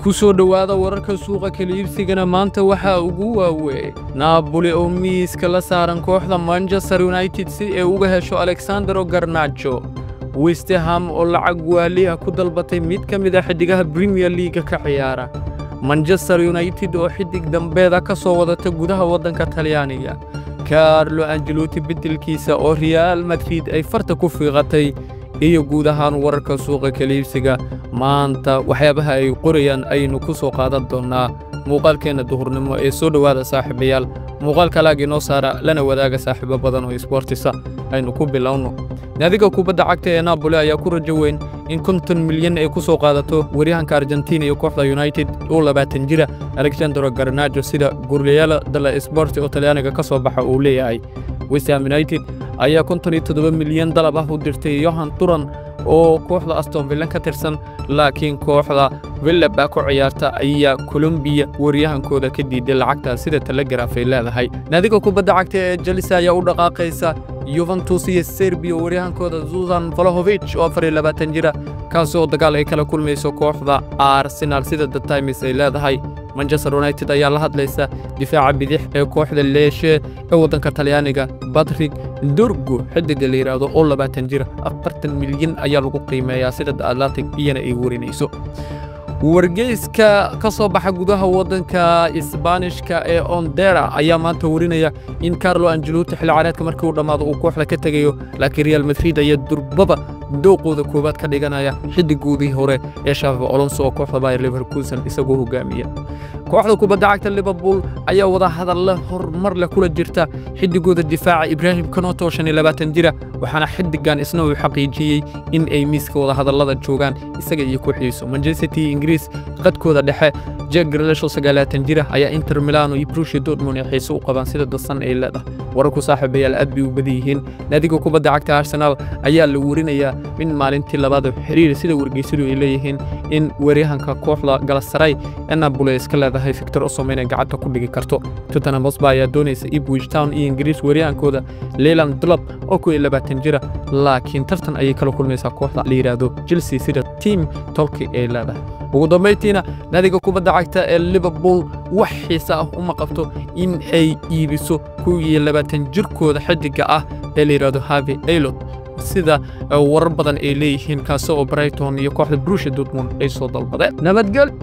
kusoo dhawaada wararka suuqa kala iibsigana maanta waxa ugu waaweyn Napoli oo miiska la saaran kooxda Manchester United si ay uga hesho Alexandro Garnacho. West Ham oo lacag waaliya ku dalbatay mid ka mid ah xidigaha Premier League ka ciyaara. Manchester United oo xidig dambeeda ka soo wadata gudaha wadanka Talyaaniga. Carlo Ancelotti beddelkiisa oo Real Madrid ay farta ku fiiqatay iyo guud ahaan wararka suuqa kala iibsiga maanta waxyaabaha ay qorayaan aynu ku soo qaadan doonaa muuqaalkeena duhurnimo ee soo dhawaada saaxiibayaal muuqaalka laag inoo saara lana wadaaga saaxiibo badan oo sportisa aynu ku bilowno naadiga kubadda cagta ee Napoli ayaa ku rajo weyn in 50 milyan ay ku soo qaadato waryahanka Argentina iyo kooxda United oo 20 jira Alexandro Garnacho sida Gurriela dalla Sport oo Talyaaniga ka soo baxa uu leeyahay. West Ham United ayaa 57 milyan dalab ah u dirtay Johan Turan oo kooxda Aston Villa ka tirsan laakiin kooxda Villa baa ku ciyaarta ayaa Colombia waryahankooda ka diiday lacagta sida Telegraph ay leedahay. Naadiga kubadda cagta ee Chelsea ayaa u dhaqaaqaysa Juventus iyo Serbia waryahankooda Zuzan Vlahovic oo 24 jira kaasoo dagaal ay kala kulmayso kooxda Arsenal sida The Times ay leedahay. Manchester United ayaa la hadlaysa difaaca bidix ee kooxda Lecce ee wadanka Talyaaniga Patrick Dorgu xidig la yiraahdo oo 20 jira 40 milyan ayaa lagu qiimeeyaa sida The Athletic iyana ay warinayso. wargeyska ka soo baxa gudaha wadanka Isbaanishka ee Ondera ayaa maanta warinaya in Carlo Ancelotti xilli ciyaareedka markii uu dhamaado uu kooxda ka tagayo laakiin Real Madrid ayaa durbaba dooqooda koobaad ka dhiganaya xidigoodii hore ee Xavi Alonso oo kooxda Bayer Leverkusen isagoo hogaamiya. kooxda kubadda cagta Liverpool ayaa wada hadal hormar la kula jirta xidigooda difaaca Ibrahim Konaté oo 25 jira waxaana xidigan isna uu xaqiijiyay in ay miiska wada hadallada joogaan isaga iyo kooxdiisa. Manchester City Ingiriis qadkooda dhexe Jack Grealish oo 29 jira ayaa Inter Milan iyo Borussia Dortmund ay xiiso u qabaan sida dasan ay leedahay. wararku saaxiibayaal aad bay u badiyeen naadiga kubadda cagta Arsenal ayaa la warinayaa in maalintii labaad xiriir sida wargeysyadu ay leeyihiin in waryahanka kooxda Galatasaray Napoli iska leedahay Victor Osimhen gacanta ku dhigi karto. Tottenham Hotspur ayaa doonaysa Ipswich Town iyo Ingiriis waryahankooda Leyland Delap oo 20 jira laakiin tartan ayay kala kulmaysaa kooxda la yiraahdo Chelsea sida team Tolki ay leedahay. ugu dambeyntiina naadiga kubadda cagta ee Liverpool wax xiisa ah uma qabto in ay iibiso 20 jirkooda xidiga ah ee la yiraahdo Harvey Elliott sida warar badan ay leeyihiin kaasoo Brighton iyo kooxda Borussia Dortmund ay soo dalbadeen. nabadgelyo.